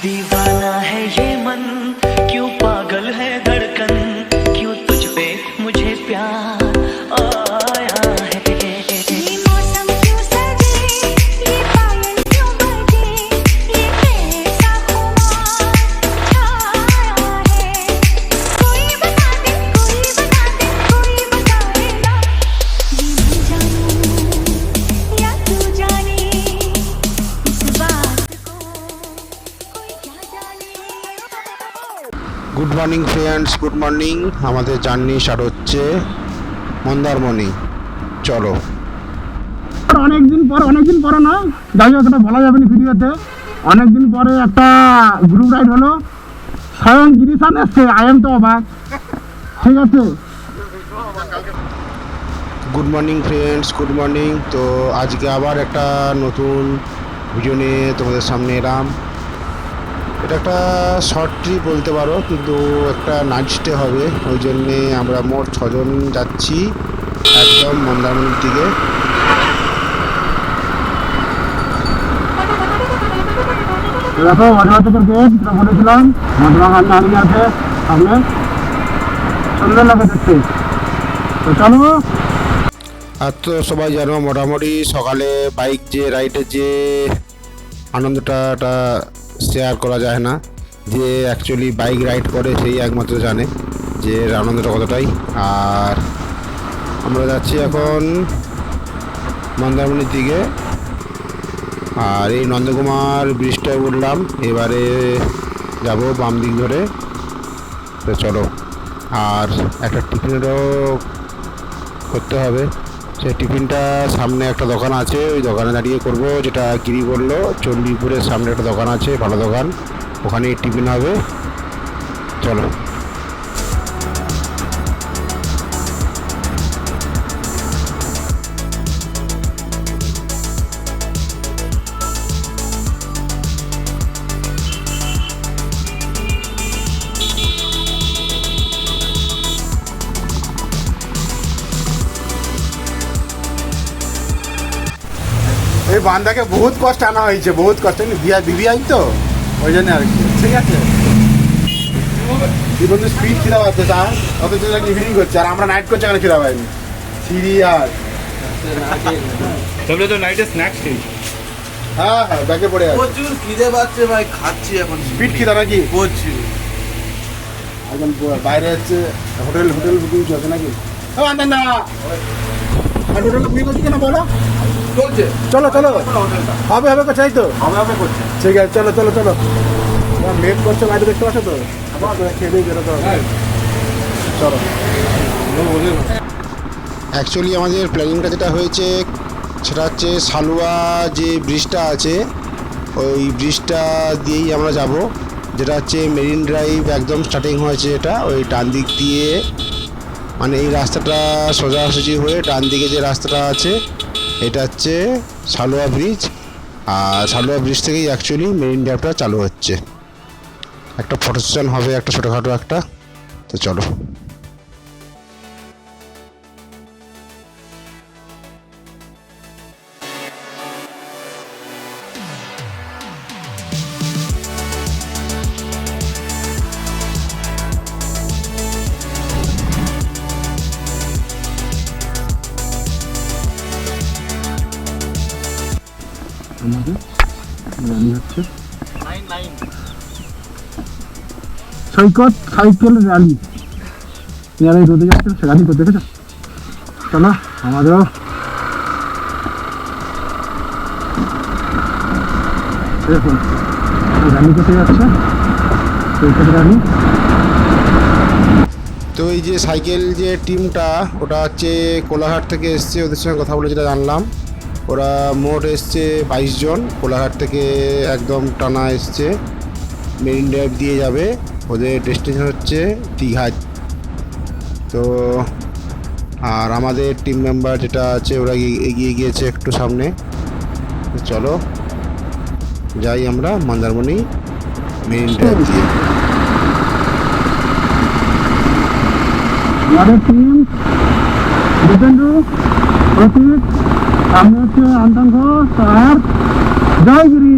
दीवाना है ये मन, क्यों पागल है धड़कन, क्यों तुझ पे मुझे प्यार आया है। ये मौसम क्यों सजे, ये पायल क्यों बजे, ये कैसा खुमार छाया है। कोई बता दे, कोई बता दे, कोई बताए ना, ये मैं जानूं या तू जाने, इस बात को कोई क्या जाने। Good morning friends, good morning. আমাদের জার্নি স্টার্ট হচ্ছে মন্দারমণি। চলো। অনেকদিন পরে না, যাই হোক এটা বলা যাবে না ভিডিওতে। অনেকদিন পরে একটা গ্রুপ রাইড হলো, স্বয়ং গিরিশান এসছে। আই এম তো অবাক। ঠিক আছে, good morning friends, good morning. তো আজকে আবার একটা নতুন ভিডিও নিয়ে তোমাদের সামনে এলাম। এটা একটা শর্ট ট্রিপ বলতে পারো, কিন্তু একটা নাইট স্টে হবে। ওই জন্যে আমরা মোট 6 জন যাচ্ছি একদম মন্দারমণির দিকে। দেখো মধুবাচকের গেট, যেটা বলেছিলাম মধুবাগান দাঁড়িয়ে আছে সামনে, সুন্দর লাগে দেখতে। তো চলো। আর তো সবাই জানো মোটামুটি সকালে বাইক যে রাইডের যে আনন্দটা শেয়ার করা যায় না। যে অ্যাকচুয়ালি বাইক রাইড করে সেই একমাত্র জানে যে এর আনন্দটা কতটাই। আর আমরা যাচ্ছি এখন মন্দারমণির দিকে। আর এই নন্দকুমার ব্রিজটায় উঠলাম, এবারে যাব বাম দিক ধরে। তো চলো। আর একটা টিফিনেরও করতে হবে। সেই টিফিনটা সামনে একটা দোকান আছে, ওই দোকানে দাঁড়িয়ে করব। যেটা গিরি বললো, চণ্ডীপুরের সামনে একটা দোকান আছে, ভালো দোকান, ওখানে টিফিন হবে। চলো। এই বান্দাকে বহুত কষ্ট আনা হয়েছে, বহুত কষ্ট। বিবিআই তো ওই জন্য আর কি। ঠিক আছে, কি বলতে স্পিড খিদা পাচ্ছে তার, অথচ ইভিনিং করছে আর আমরা নাইট করছি, এখানে খিদা পাইনি। সিরিয়াস। তাহলে তো নাইটে স্ন্যাক্স খেয়ে হ্যাঁ হ্যাঁ, ব্যাগে পড়ে আছে। প্রচুর খিদে পাচ্ছে ভাই, খাচ্ছি এখন। স্পিড খিদা নাকি? প্রচুর। এখন বাইরে হচ্ছে হোটেল বুকিং চলছে নাকি? না না, হোটেল বুকিং করছি কেন বলো? চলছে, চলো চলো, হবে হবে চাই তো, হবে করছে। ঠিক আছে, চলো চলো চলো। মেট করছে বাইরে, দেখতে পাচ্ছ তো, খেয়ে দিয়ে বেরোতে হবে। চলো। অ্যাকচুয়ালি আমাদের প্ল্যানিংটা যেটা হয়েছে সেটা হচ্ছে সালুয়া যে ব্রিজটা আছে, ওই ব্রিজটা দিয়েই আমরা যাব। যেটা হচ্ছে মেরিন ড্রাইভ একদম স্টার্টিং হয়েছে, এটা ওই ডান দিক দিয়ে, মানে এই রাস্তাটা সোজাসুজি হয়ে ডান দিকে যে রাস্তাটা আছে এটা হচ্ছে সালুয়া ব্রিজ। আর সালুয়া ব্রিজ থেকেই অ্যাকচুয়ালি মেরিন ড্রাইভটা চালু হচ্ছে। একটা ফটো সেশন হবে, একটা ছোটোখাটো একটা। তো চলো। আমাদের রানি হচ্ছে সৈকত সাইকেল র্যালি। যারা এই রোদে যাচ্ছে সে রানি তো দেখেছো। চলো আমাদেরও দেখুন রানি করতে যাচ্ছে, সৈকত রানি। তো এই যে সাইকেল যে টিমটা, ওটা হচ্ছে কোলাঘাট থেকে এসছে। ওদের সঙ্গে কথা বলে যেটা জানলাম, ওরা মোট এসছে 22 জন। কোলাঘাট থেকে একদম টানা এসছে, মেরিন ড্রাইভ দিয়ে যাবে। ওদের ডেস্টিনেশন হচ্ছে দীঘা। তো আর আমাদের টিম মেম্বার যেটা আছে ওরা এগিয়ে গিয়েছে একটু সামনে। চলো যাই আমরা মন্দারমণি মেরিন ড্রাইভ দিয়ে। আমাদের টিম দীপেন্দু, প্রতীক, সামনে হচ্ছে আন্তঙ্গ আর জয়গিরি।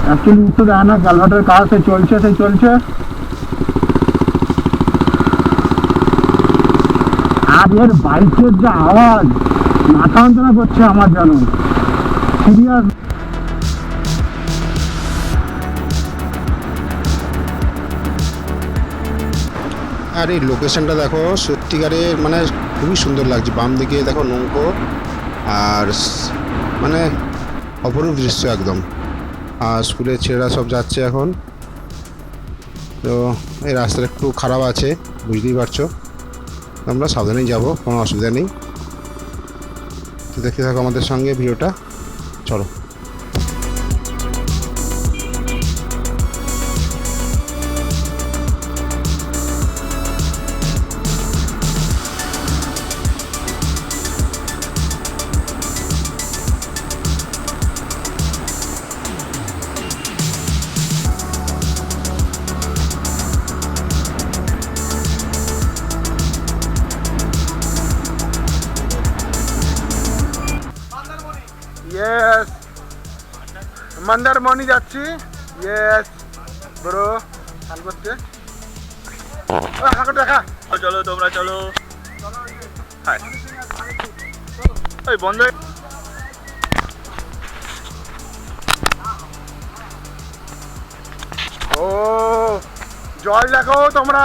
অ্যাকচুয়ালি উঠতে দেয় না, কালভার্টের কাজ সেই চলছে। আর এর বাইকের যে আওয়াজ মাথা যন্ত্রণা করছে আমার, জানো সিরিয়াস। আর এই লোকেশনটা দেখো, সত্যিকারের মানে খুবই সুন্দর লাগছে। বাম দিকে দেখো নৌকো, আর মানে অপরূপ দৃশ্য একদম। আর স্কুলের ছেলেরা সব যাচ্ছে এখন। তো এই রাস্তাটা একটু খারাপ আছে, বুঝতেই পারছো। আমরা সাবধানেই যাব, কোনো অসুবিধা নেই। তো দেখতে থাকো আমাদের সঙ্গে ভিডিওটা, চলো। ইয়েস, মন্দারমণি যাচ্ছি। ইয়েস ব্রো, কাল করতে দেখা। চলো তোমরা চলো। ওই বন্ধ। ও জল দেখো তোমরা।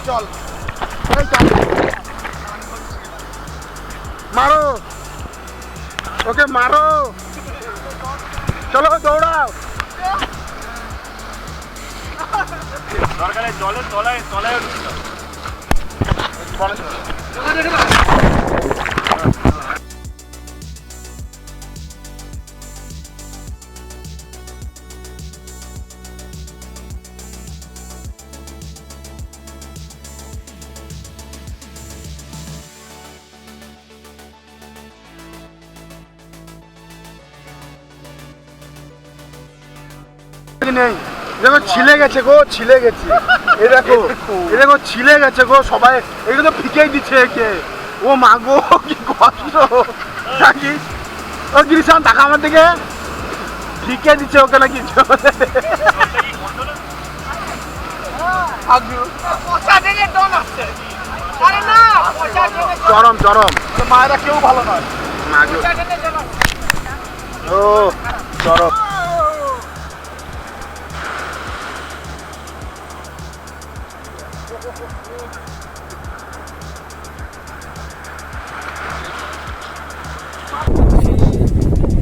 চল মারো, ওকে মারো, চলো দৌড়াও। সরকারে জলের তলায় নেই দেখো, ছিলে গেছে গো, ছিলে গেছে। এ দেখো ছিলে গেছে গো সবাই। এগুলো তো ফিকেই দিচ্ছে একে। ও মা গো, কি কষ্ট নাকি। ও গিরিশান টাকা আমার দিকে ফিকে দিচ্ছে ওকে নাকি। চরম মায়েরা কেউ ভালো নয়। ও চরম।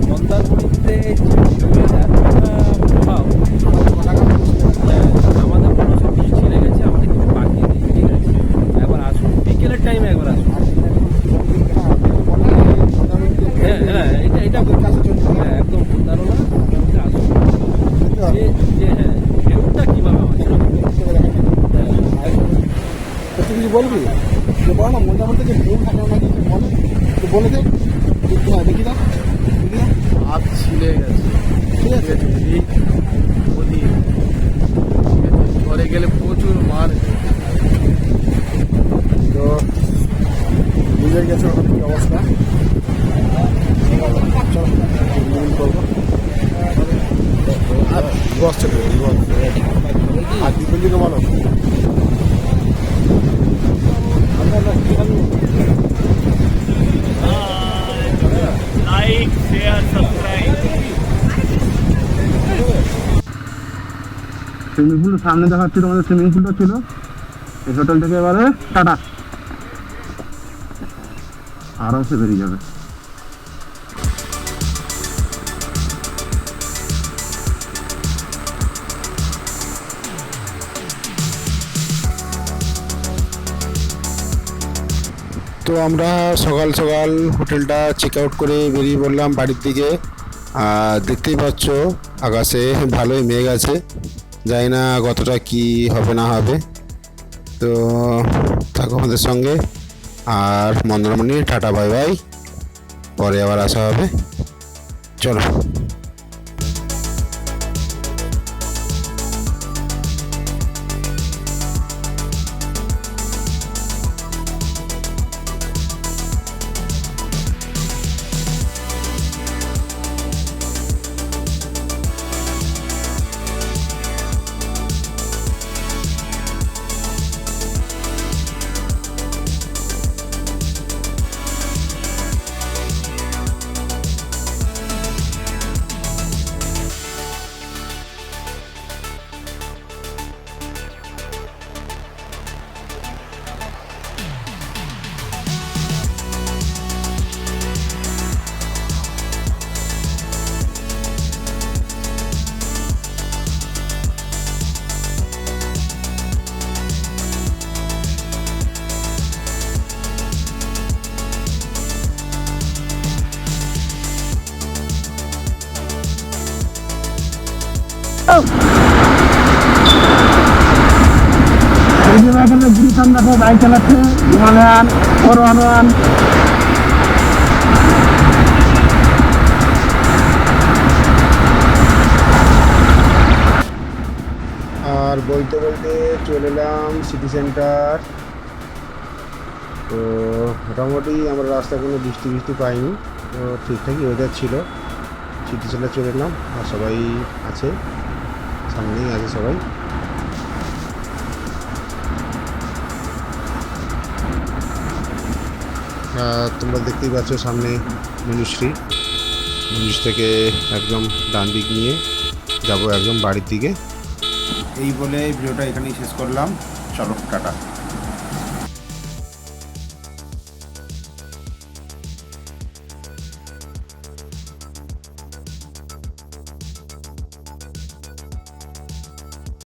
মন্দারমণিতে প্রভাব আমাদের কোনো সব কিছু ছেড়ে গেছে, আমাদের কিছু বাকি নেই, ঠিক আছে। একবার আসুন, বিকেলের টাইমে একবার আসুন। হ্যাঁ এটা হ্যাঁ একদম দারুণ। মোটামুটি আসুন, যে হ্যাঁ ঢেউটা কীভাবে আমার তুই কিছু বলবি যে বল না, মোটামুটি যে ঢেউ থাকে না কিছু বলে তো বলে দে। দেখি দাও হাত ছিলে গেছে, ঠিক আছে। ঘরে গেলে প্রচুর মার। তো বুঝে গেছে ওখানে কি অবস্থা। করবো আর বস চলে আর দুপুর দিকে বলো। Like share subscribe. Swimming pool সামনে দেখাচ্ছি তোমাদের, সুইমিং পুলটা ছিল। এই হোটেল থেকে এবারে টাটা, আরামসে বেরিয়ে যাবে। তো আমরা সকাল সকাল হোটেলটা চেক আউট করে বেরিয়ে পড়লাম বাড়ির দিকে। আর দেখতেই পাচ্ছ আকাশে ভালোই মেঘ আছে, জানি না কতটা কি হবে না হবে। তো থাকো আমাদের সঙ্গে। আর মন্দারমণি টাটা বাই বাই, পরে আবার আসা হবে, চলো। এই যে এখানে গিরিশান দেখো বাইক চালাচ্ছে, হিমালয়ান 411। আর বলতে বলতে চলে এলাম সিটি সেন্টার। তো মোটামুটি আমরা রাস্তায় কোনো বৃষ্টি পাইনি, তো ঠিকঠাকই ওয়েদার ছিল। সিটি সেন্টার চলে এলাম, আর সবাই আছে, সামনেই আছে সবাই। তোমরা দেখতেই পাচ্ছ সামনে মনুশ্রী থেকে একদম ডান দিক নিয়ে যাব একদম বাড়ির দিকে। এই বলে ভিডিওটা এখানেই শেষ করলাম, চলো টাটা।